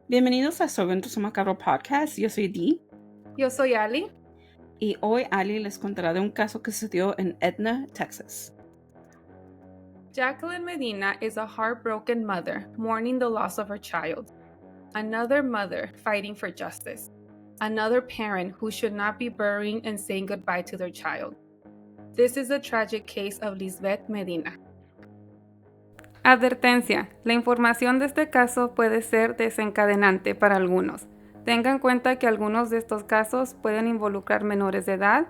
Bienvenidos a Solvento Su Macabro Podcast. Yo soy Dee. Yo soy Ali. Y hoy Ali les contará de un caso que sucedió en Edna, Texas. Jacqueline Medina is a heartbroken mother mourning the loss of her child. Another mother fighting for justice. Another parent who should not be burying and saying goodbye to their child. This is the tragic case of Lizbeth Medina. Advertencia: la información de este caso puede ser desencadenante para algunos. Tenga en cuenta que algunos de estos casos pueden involucrar menores de edad,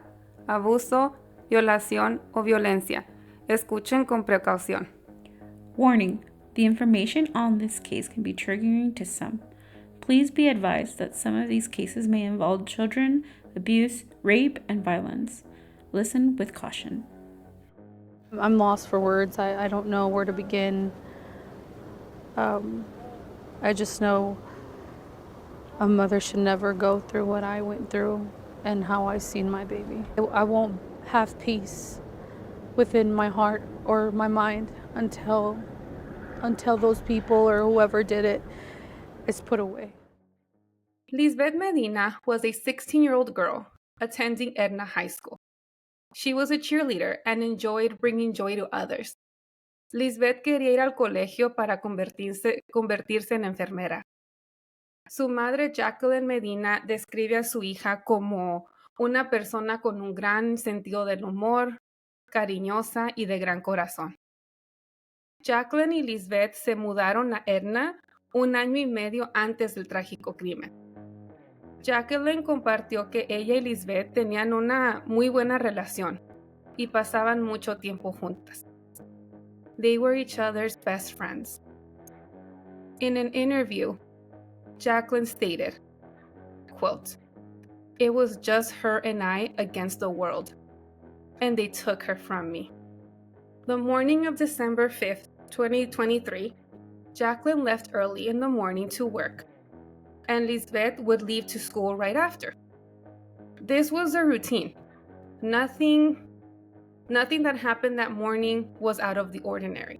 abuso, violación o violencia. Escuchen con precaución. Warning: the information on this case can be triggering to some. Please be advised that some of these cases may involve children, abuse, rape, and violence. Listen with caution. I'm lost for words. I don't know where to begin. I just know a mother should never go through what I went through and how I seen my baby. I won't have peace within my heart or my mind until those people or whoever did it is put away. Lizbeth Medina was a 16-year-old girl attending Edna High School. She was a cheerleader and enjoyed bringing joy to others. Lizbeth quería ir al colegio para convertirse en enfermera. Su madre, Jacqueline Medina, describe a su hija como una persona con un gran sentido del humor, cariñosa y de gran corazón. Jacqueline y Lizbeth se mudaron a Edna 1 año y medio antes del trágico crimen. Jacqueline compartió que ella y Lizbeth tenían una muy buena relación y pasaban mucho tiempo juntas. They were each other's best friends. In an interview, Jacqueline stated, quote, "It was just her and I against the world, and they took her from me." The morning of December 5th, 2023, Jacqueline left early in the morning to work, and Lizbeth would leave to school right after. This was a routine. Nothing that happened that morning was out of the ordinary.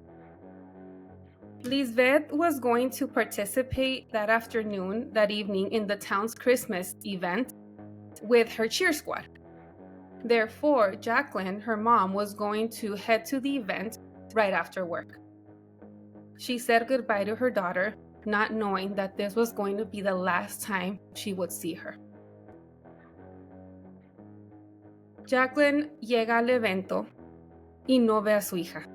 Lizbeth was going to participate that evening in the town's Christmas event with her cheer squad. Therefore, Jacqueline, her mom, was going to head to the event right after work. She said goodbye to her daughter, not knowing that this was going to be the last time she would see her. Jacqueline llega al evento y no ve a su hija.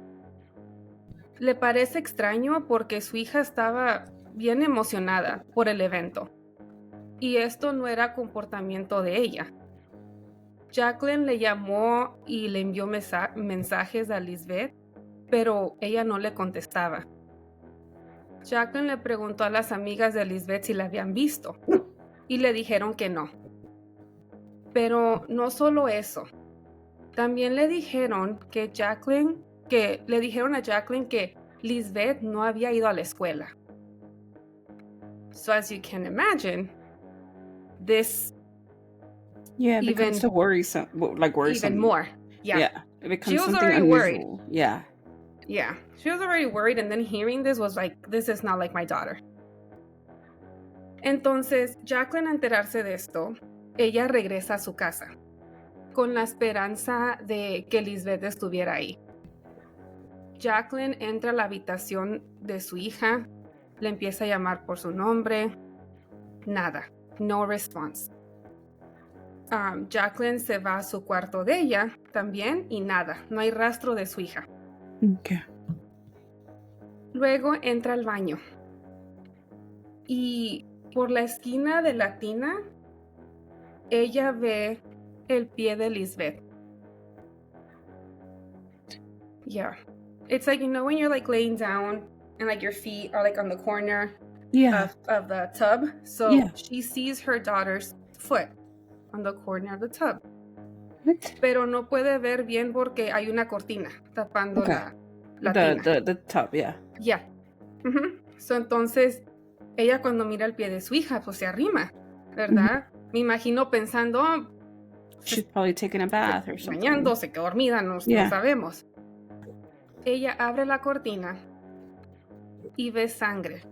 Le parece extraño porque su hija estaba bien emocionada por el evento, y esto no era comportamiento de ella. Jacqueline le llamó y le envió mensajes a Lizbeth, pero ella no le contestaba. Jacqueline le preguntó a las amigas de Lizbeth si la habían visto, y le dijeron que no. Pero no solo eso, también le dijeron a Jacqueline que Lizbeth no había ido a la escuela. So as you can imagine, this It becomes to worrisome. Even more. Yeah. It becomes She was something already unusual. worried. Yeah. Yeah, she was already worried, and then hearing this was like, this is not like my daughter. Entonces, Jacqueline, al enterarse de esto, ella regresa a su casa, con la esperanza de que Lizbeth estuviera ahí. Jacqueline entra a la habitación de su hija, le empieza a llamar por su nombre. Nada, no response. Jacqueline se va a su cuarto de ella también y nada, no hay rastro de su hija. Okay. Luego entra al baño y por la esquina de la tina ella ve el pie de Lizbeth. Yeah. It's like, when you're like laying down and like your feet are like on the corner of the tub. So she sees her daughter's foot on the corner of the tub. What? Pero no puede ver bien porque hay una cortina tapando la tina. The tub, yeah. Yeah. So, entonces, ella cuando mira el pie de su hija, pues se arrima, ¿verdad? Me imagino pensando, She's probably taking a bath or something. bañando, se quedó dormida, no sabemos. Ella abre la cortina y ve sangre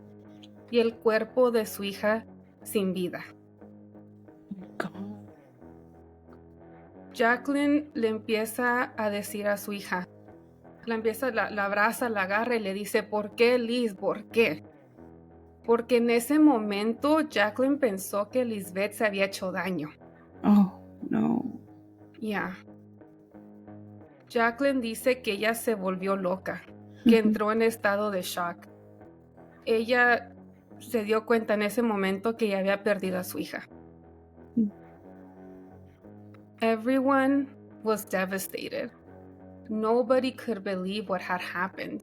y el cuerpo de su hija sin vida. God. Jacqueline le empieza a decir a su hija, la abraza, la agarra y le dice, ¿por qué, Liz? ¿Por qué? Porque en ese momento Jacqueline pensó que Lizbeth se había hecho daño. Oh, no. Ya. Jacqueline dice que ella se volvió loca, que entró en estado de shock. Ella se dio cuenta en ese momento que ella había perdido a su hija. Everyone was devastated. Nobody could believe what had happened.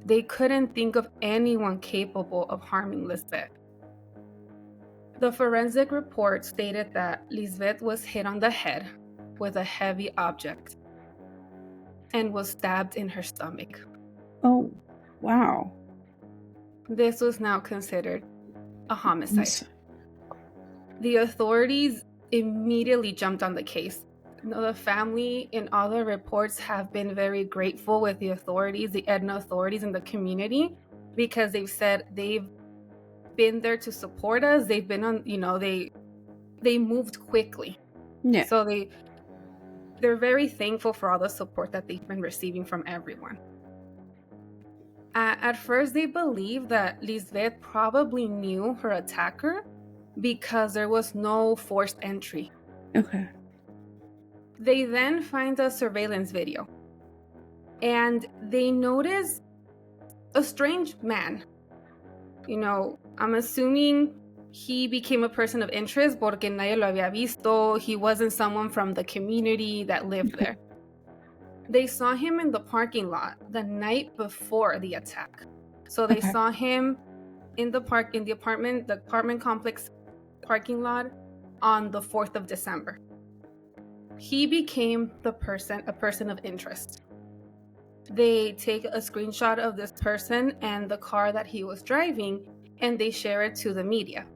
They couldn't think of anyone capable of harming Lizbeth. The forensic report stated that Lizbeth was hit on the head with a heavy object and was stabbed in her stomach. Oh, wow. This was now considered a homicide. The authorities immediately jumped on the case. The family and other reports have been very grateful with the authorities, the Edna authorities in the community, because they've said they've been there to support us. They've been on, they moved quickly. Yeah. So they're very thankful for all the support that they've been receiving from everyone. At first, they believed that Lizbeth probably knew her attacker because there was no forced entry. Okay. They then find a surveillance video and they notice a strange man. I'm assuming he became a person of interest porque nadie lo había visto. He wasn't someone from the community that lived there. They saw him in the parking lot the night before the attack. So they saw him in the apartment complex parking lot on the 4th of December. He became a person of interest. They take a screenshot of this person and the car that he was driving, and they share it to the media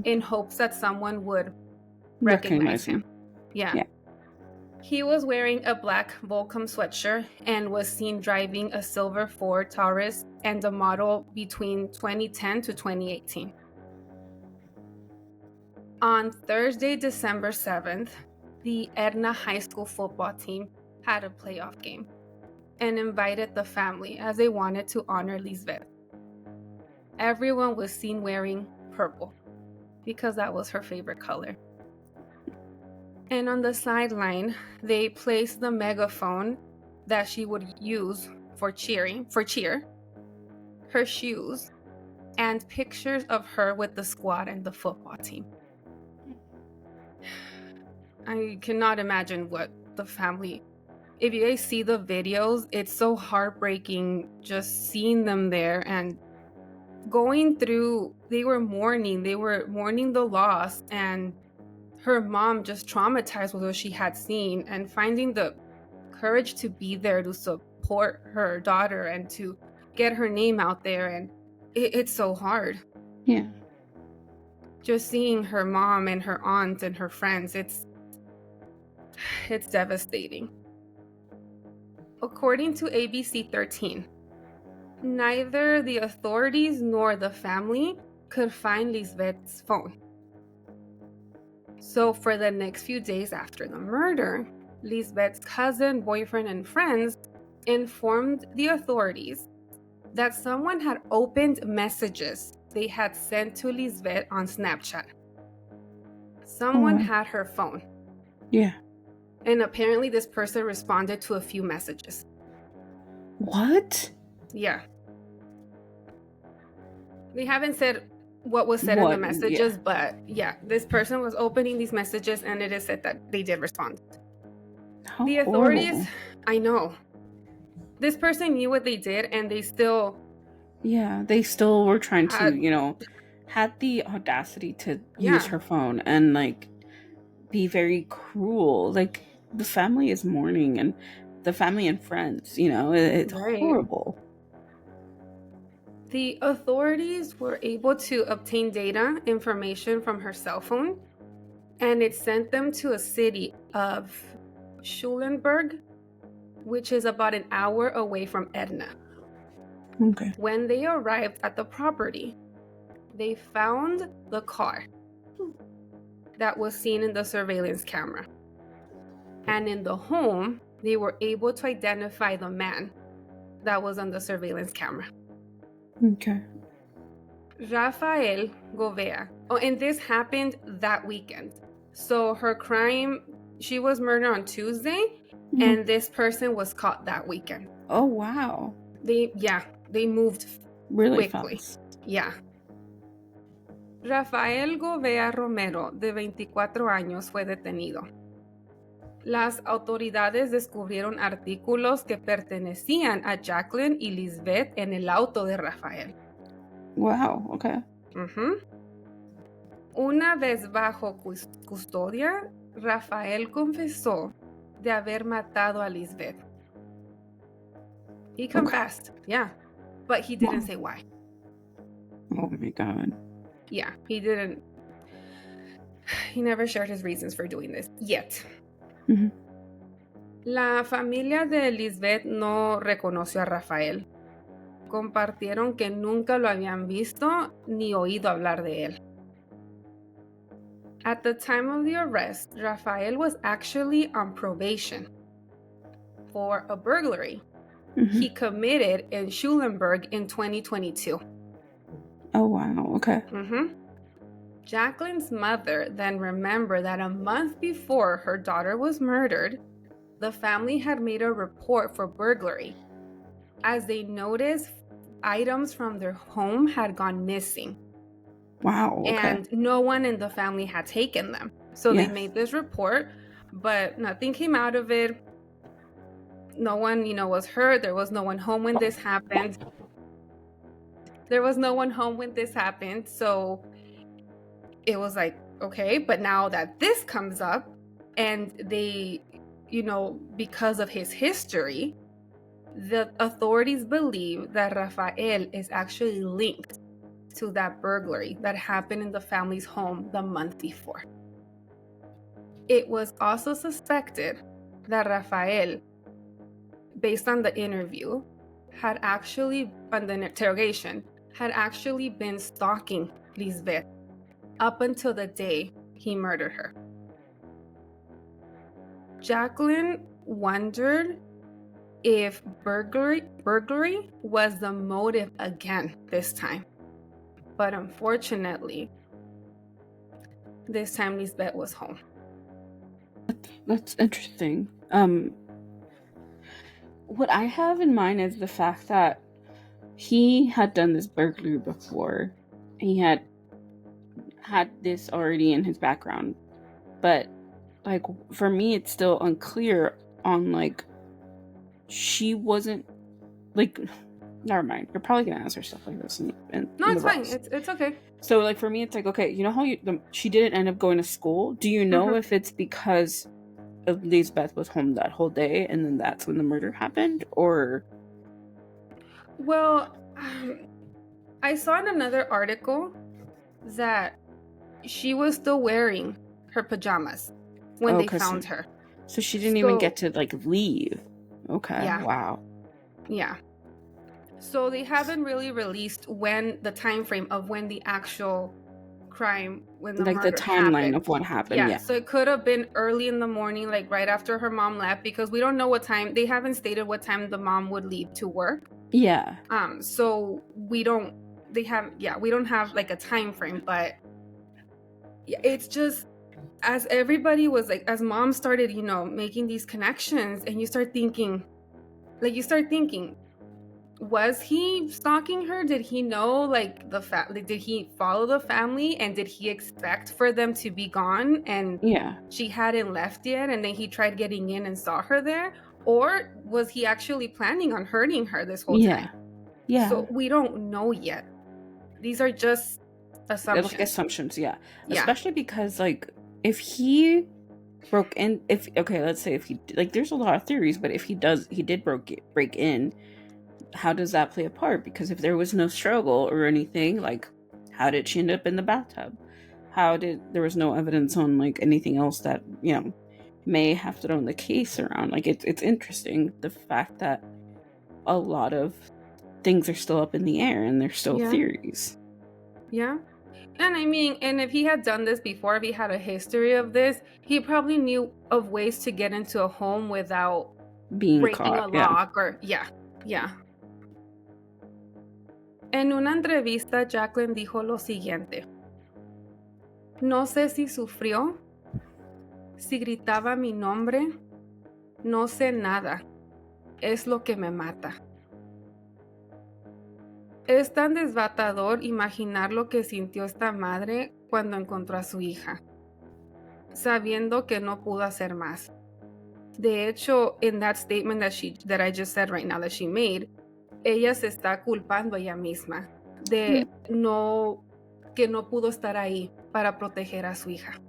in hopes that someone would recognize him. Yeah. He was wearing a black Volcom sweatshirt and was seen driving a silver Ford Taurus and a model between 2010 to 2018. On Thursday, December 7th, the Edna High School football team had a playoff game and invited the family as they wanted to honor Lizbeth. Everyone was seen wearing purple because that was her favorite color. And on the sideline, they placed the megaphone that she would use for cheer, her shoes, and pictures of her with the squad and the football team. I cannot imagine what the family, if you guys see the videos, it's so heartbreaking just seeing them there and going through, they were mourning the loss, and her mom just traumatized with what she had seen, and finding the courage to be there to support her daughter and to get her name out there. And it's so hard. Yeah. Just seeing her mom and her aunt and her friends, it's devastating. According to ABC 13, neither the authorities nor the family could find Lizbeth's phone. So for the next few days after the murder, Lizbeth's cousin, boyfriend, and friends informed the authorities that someone had opened messages they had sent to Lizbeth on Snapchat. Someone had her phone. Yeah. And apparently this person responded to a few messages. What? Yeah. They haven't said what was said in the messages, but yeah, this person was opening these messages and it is said that they did respond. How The authorities, horrible. I know. This person knew what they did and they still... Yeah, they still were trying to, had the audacity to use her phone and, be very cruel. The family is mourning, and the family and friends, it's horrible. The authorities were able to obtain information from her cell phone, and it sent them to a city of Schulenburg, which is about an hour away from Edna. Okay. When they arrived at the property, they found the car that was seen in the surveillance camera. And in the home, they were able to identify the man that was on the surveillance camera. Okay. Rafael Govea. Oh, and this happened that weekend. So her crime, she was murdered on Tuesday, and this person was caught that weekend. Oh, wow. They moved really quickly. Fast. Yeah. Rafael Govea Romero, de 24 años, fue detenido. Las autoridades descubrieron artículos que pertenecían a Jacqueline y Lizbeth en el auto de Rafael. Wow, okay. Una vez bajo custodia, Rafael confesó de haber matado a Lizbeth. He confessed, yeah, but he didn't say why. Oh my God. Yeah, he didn't. He never shared his reasons for doing this yet. La familia de Lizbeth no reconoció a Rafael. Compartieron que nunca lo habían visto ni oído hablar de él. At the time of the arrest, Rafael was actually on probation for a burglary he committed in Schulenburg in 2022. Oh, wow. Okay. Jacqueline's mother then remembered that a month before her daughter was murdered, the family had made a report for burglary as they noticed items from their home had gone missing. Wow. Okay. And no one in the family had taken them. So they made this report, but nothing came out of it. No one, was hurt. There was no one home when this happened. So it was like, okay, but now that this comes up and they, because of his history, the authorities believe that Rafael is actually linked to that burglary that happened in the family's home the month before. It was also suspected that Rafael, based on the interview, on the interrogation, had actually been stalking Lizbeth up until the day he murdered her. Jacqueline wondered if burglary was the motive again this time. But unfortunately, this time Lizbeth was home. That's interesting. What I have in mind is the fact that he had done this burglary before. He had this already in his background. But, for me, it's still unclear on, she wasn't, never mind. You're probably going to answer stuff like this. No, it's fine. It's okay. So, for me, it's okay, you know how she didn't end up going to school? Do you know if it's because Lizbeth was home that whole day and then that's when the murder happened, or? Well, I saw in another article that she was still wearing her pajamas when they found her. So she didn't even get to leave. Okay. Yeah. Wow. Yeah. So they haven't really released the time frame of when the actual crime, when the murder the timeline happened. Of what happened. Yeah. So it could have been early in the morning, right after her mom left, because we don't know what time. They haven't stated what time the mom would leave to work. Yeah. So we don't. We don't have a time frame, but it's just as everybody was as mom started, making these connections, and you start thinking, was he stalking her? Did he know did he follow the family, and did he expect for them to be gone and she hadn't left yet, and then he tried getting in and saw her there? Or was he actually planning on hurting her this whole time? Yeah. So we don't know yet. These are just assumptions. Assumptions, yeah. Especially because if he broke in, let's say if he there's a lot of theories, but if he did break in, how does that play a part? Because if there was no struggle or anything, how did she end up in the bathtub? There was no evidence on anything else that may have thrown the case around. It's interesting, the fact that a lot of things are still up in the air and they're still theories. Yeah. And I mean, and if he had done this before, if he had a history of this, he probably knew of ways to get into a home without being breaking caught. a lock or, yeah. En una entrevista, Jacqueline dijo lo siguiente. No sé si sufrió, si gritaba mi nombre, no sé nada. Es lo que me mata. Es tan desbatador imaginar lo que sintió esta madre cuando encontró a su hija, sabiendo que no pudo hacer más. De hecho, in that statement that I just said right now that she made, ella se está culpando a ella misma de que no pudo estar ahí para proteger a su hija.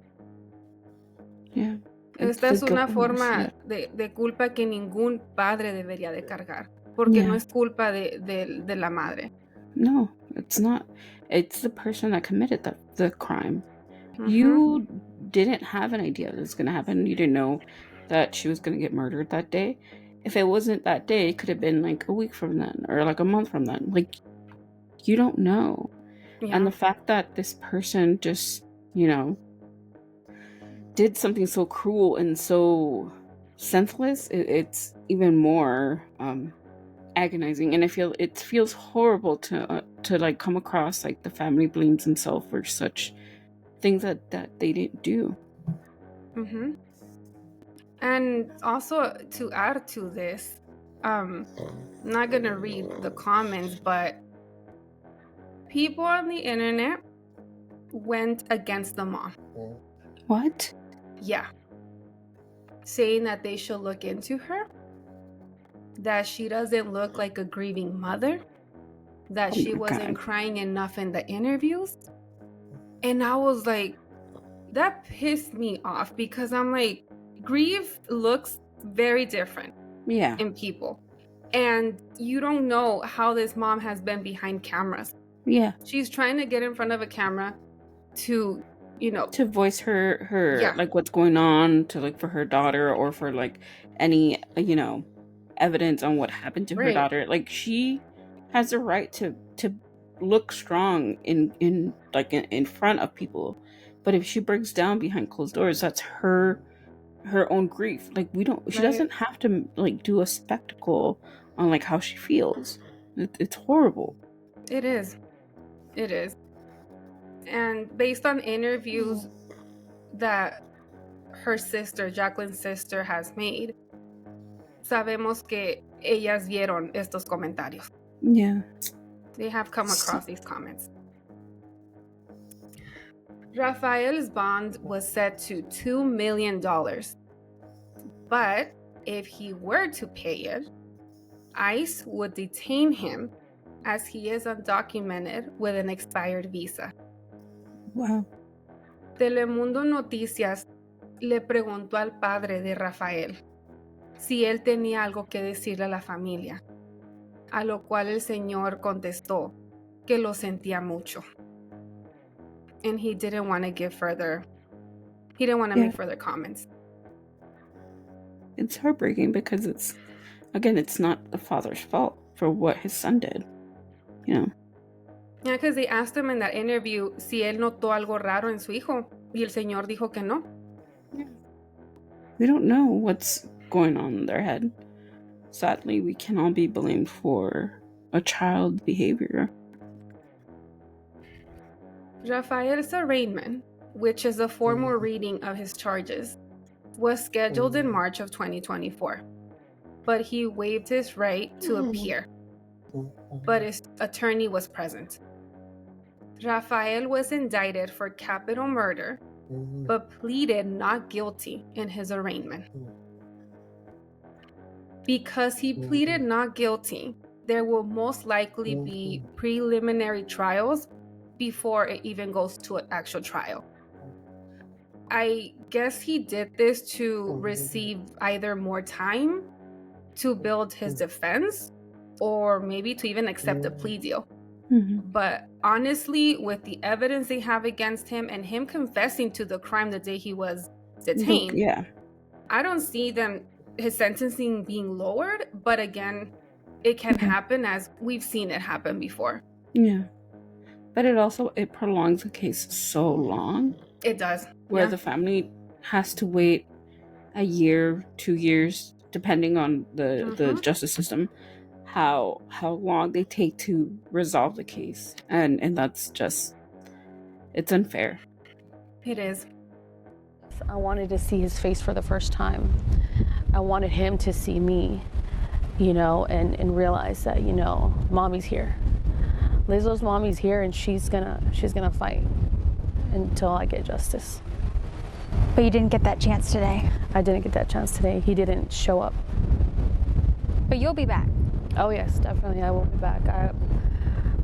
Yeah. Esta es una forma de culpa que ningún padre debería de cargar, porque no es culpa de la madre. No, it's not. It's the person that committed the crime. You didn't have an idea that it was going to happen. You didn't know that she was going to get murdered that day. If it wasn't that day, it could have been like a week from then or like a month from then. Like, you don't know. Yeah. And the fact that this person just, did something so cruel and so senseless, it's even more agonizing. And it feels horrible to like come across like the family blames themselves for such things that they didn't do. And also to add to this, I'm not gonna read the comments, but people on the internet went against the mom. What? Yeah. Saying that they should look into her, that she doesn't look like a grieving mother, that she wasn't crying enough in the interviews. And I was like, that pissed me off because I'm like, grief looks very different in people. And you don't know how this mom has been behind cameras. Yeah. She's trying to get in front of a camera to, to voice her like what's going on, to like for her daughter or for like any, evidence on what happened to her daughter. Like she has a right to look strong in front of people. But if she breaks down behind closed doors, that's her own grief. Like she doesn't have to like do a spectacle on like how she feels. It's horrible. It is. And based on interviews that her sister, Jacqueline's sister, has made, sabemos que ellas vieron estos comentarios. Yeah. They have come across these comments. Rafael's bond was set to $2 million. But if he were to pay it, ICE would detain him as he is undocumented with an expired visa. Wow. Telemundo Noticias le preguntó al padre de Rafael si él tenía algo que decirle a la familia, a lo cual el señor contestó que lo sentía mucho. And he didn't want to make further comments. It's heartbreaking because it's not the father's fault for what his son did. Yeah, because they asked him in that interview si él notó algo raro en su hijo, y el señor dijo que no. Yeah. We don't know what's going on in their head. Sadly, we can all be blamed for a child's behavior. Rafael's arraignment, which is a formal reading of his charges, was scheduled in March of 2024, but he waived his right to appear, but his attorney was present. Rafael was indicted for capital murder, but pleaded not guilty in his arraignment. Because he pleaded not guilty, there will most likely be preliminary trials before it even goes to an actual trial. I guess he did this to receive either more time to build his defense or maybe to even accept a plea deal. But honestly, with the evidence they have against him and him confessing to the crime the day he was detained, I don't see his sentencing being lowered. But again, it can happen, as we've seen it happen before. Yeah. But it prolongs the case so long. It does. Where the family has to wait a year, 2 years, depending on the justice system, how long they take to resolve the case. And that's just, it's unfair. It is. I wanted to see his face for the first time. I wanted him to see me, and realize that, mommy's here. Lizzo's mommy's here, and she's gonna fight until I get justice. But you didn't get that chance today. I didn't get that chance today. He didn't show up. But you'll be back. Oh yes, definitely I will be back.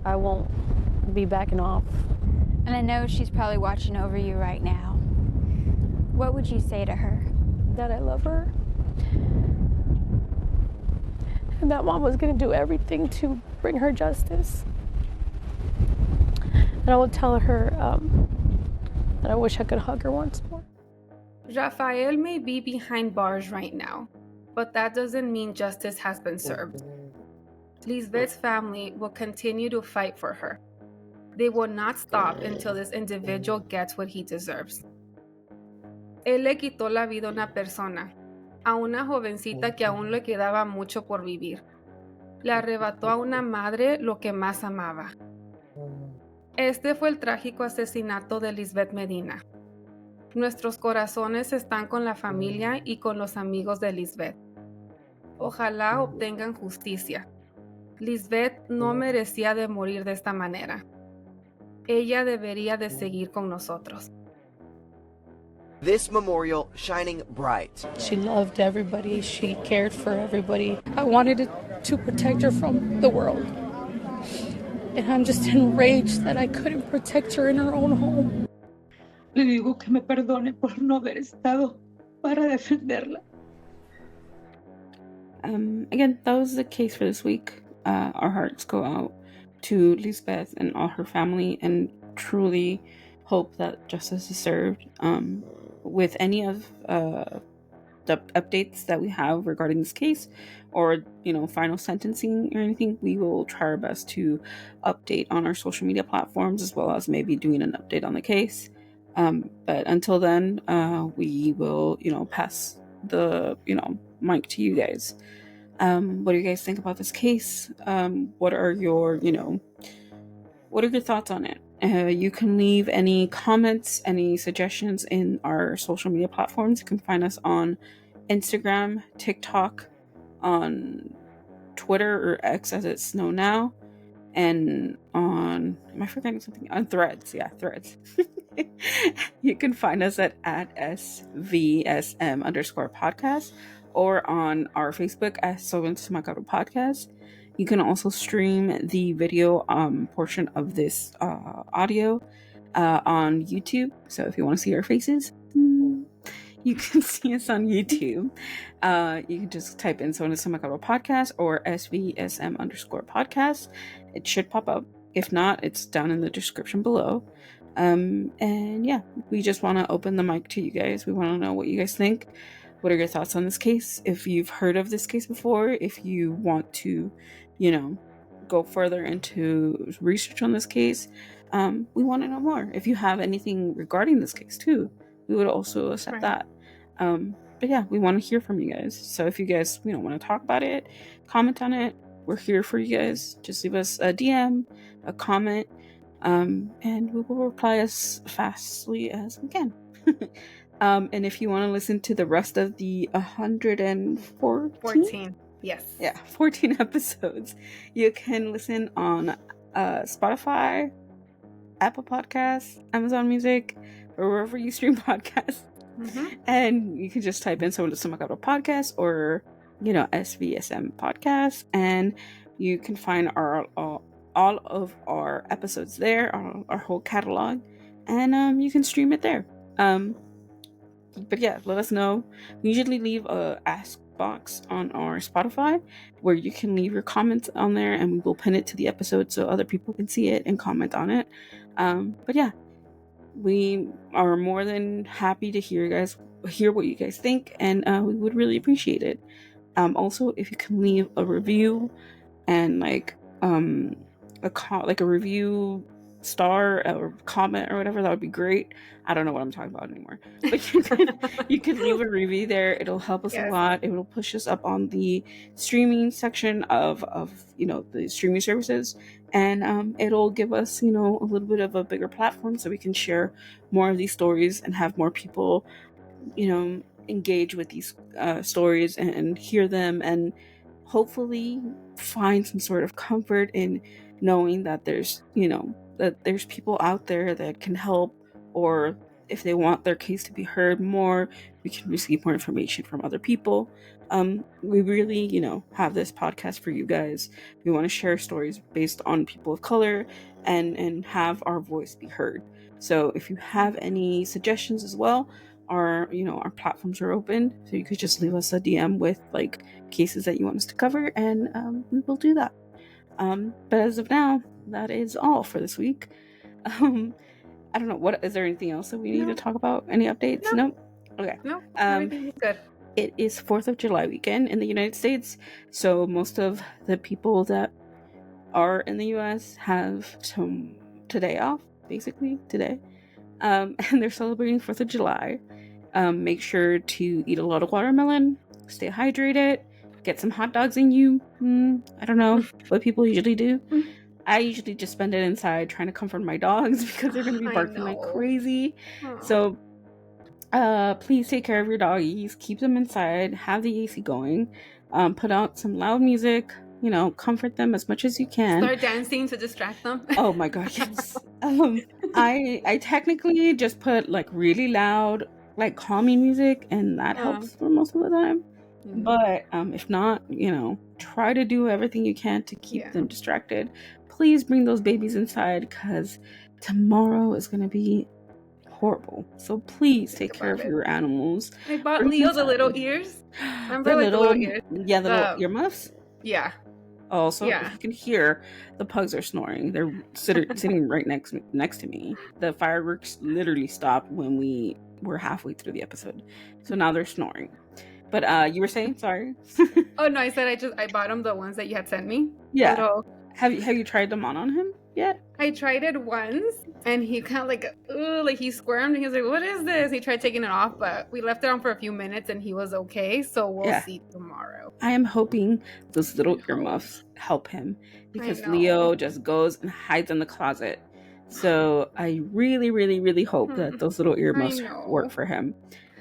I won't be backing off. And I know she's probably watching over you right now. What would you say to her? That I love her. And that mom was gonna do everything to bring her justice. And I will tell her that I wish I could hug her once more. Rafael may be behind bars right now, but that doesn't mean justice has been served. Lizbeth's family will continue to fight for her. They will not stop until this individual gets what he deserves. Él le quitó la vida a una persona, a una jovencita que aún le quedaba mucho por vivir. Le arrebató a una madre lo que más amaba. Este fue el trágico asesinato de Lizbeth Medina. Nuestros corazones están con la familia y con los amigos de Lizbeth. Ojalá obtengan justicia. Lizbeth no merecía de morir de esta manera. Ella debería de seguir con nosotros. This memorial shining bright. She loved everybody. She cared for everybody. I wanted to protect her from the world. And I'm just enraged that I couldn't protect her in her own home. Le digo que me perdone por no haber estado para defenderla. Again, that was the case for this week. Our hearts go out to Lizbeth and all her family, and truly hope that justice is served. With any of the updates that we have regarding this case, or final sentencing or anything, we will try our best to update on our social media platforms, as well as maybe doing an update on the case. But until then, we will pass the mic to you guys. What do you guys think about this case? What are your thoughts on it? You can leave any comments, any suggestions in our social media platforms. You can find us on Instagram, TikTok, on Twitter, or X as it's known now, and on, am I forgetting something? On Threads. Yeah, Threads. You can find us at SVSM_podcast, or on our Facebook as Sobrante Macabro Podcast. You can also stream the video portion of this audio on YouTube. So if you want to see our faces, you can see us on YouTube. You can just type in Sobrante Macabro Podcast or SVSM_podcast. It should pop up. If not, it's down in the description below. And yeah, we just want to open the mic to you guys. We want to know what you guys think. What are your thoughts on this case? If you've heard of this case before, if you want to, go further into research on this case, we want to know more. If you have anything regarding this case too, we would also accept that. But yeah, we want to hear from you guys. So if you guys, want to talk about it, comment on it, we're here for you guys. Just leave us a DM, a comment, and we will reply as fastly as we can. And if you want to listen to the rest of the 114? Yes. Yeah, 14 episodes, you can listen on Spotify, Apple Podcasts, Amazon Music, or wherever you stream podcasts. And you can just type in Sobrante Macabro Podcast or, SVSM Podcast, and you can find all of our episodes there, our whole catalog, and you can stream it there. But yeah, let us know. We usually leave a ask box on our Spotify where you can leave your comments on there, and we will pin it to the episode so other people can see it and comment on it. But yeah, we are more than happy to hear what you guys think, and we would really appreciate it. Also, if you can leave a review and a review star or comment or whatever, that would be great. I don't know what I'm talking about anymore, but you could leave a review there. It'll help us a lot. It will push us up on the streaming section of the streaming services, and it'll give us a little bit of a bigger platform so we can share more of these stories and have more people engage with these stories and hear them, and hopefully find some sort of comfort in knowing that there's people out there that can help, or if they want their case to be heard more, we can receive more information from other people. We really have this podcast for you guys. We want to share stories based on people of color and have our voice be heard. So if you have any suggestions as well, our platforms are open, so you could just leave us a DM with like cases that you want us to cover, and we will do that. But as of now, that is all for this week. I don't know, what is there anything else that we need to talk about? Any updates? No. Okay. No, everything is good. It is 4th of July weekend in the United States, so most of the people that are in the US have today off, basically today, and they're celebrating 4th of July. Make sure to eat a lot of watermelon, stay hydrated, get some hot dogs in you. I don't know what people usually do. I usually just spend it inside trying to comfort my dogs because they're going to be barking like crazy. So please take care of your doggies, keep them inside, have the AC going, put out some loud music, comfort them as much as you can. Start dancing to distract them. Oh my gosh, yes. I technically just put like really loud, like calming music, and that helps for most of the time. But if not, try to do everything you can to keep them distracted. Please bring those babies inside, because tomorrow is going to be horrible. So please take care of your animals. I bought Leo the little ears. Remember the little ears? Yeah, the little earmuffs? Yeah. Also, if you can hear, the pugs are snoring. They're sitting right next to me. The fireworks literally stopped when we were halfway through the episode. So now they're snoring. But you were saying, sorry. Oh no, I said I bought him the ones that you had sent me. Yeah. So, have you tried them on him yet? I tried it once, and he kind of like he squirmed, and he was like, "What is this?" He tried taking it off, but we left it on for a few minutes, and he was okay. So we'll see tomorrow. I am hoping those little earmuffs help him, because Leo just goes and hides in the closet. So I really, really, really hope that those little earmuffs work for him.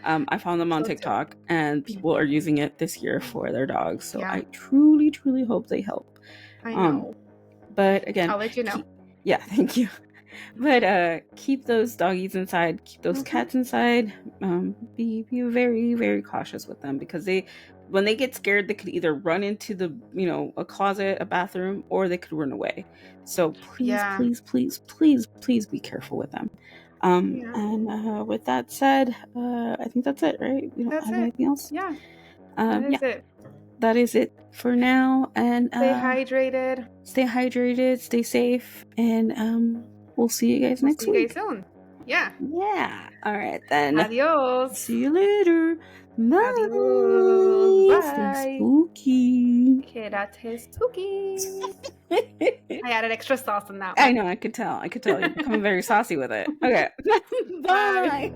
I found them on TikTok, and people are using it this year for their dogs. So I truly, truly hope they help. I know. But again, I'll let you know. Thank you. But keep those doggies inside. Keep those cats inside. Be very, very cautious with them, because when they get scared, they could either run into the a closet, a bathroom, or they could run away. So please be careful with them. And with that said, I think that's it, right? We don't have anything else. Yeah. That's it. That is it for now. And stay hydrated. Stay safe, and we'll see you guys next week. See you guys soon. Yeah. Yeah. All right then. Adios. See you later. Bye. Adios. Bye. Stay spooky. Quédate spooky. I added extra sauce in that one. I know. I could tell. You're becoming very saucy with it. Okay. Bye.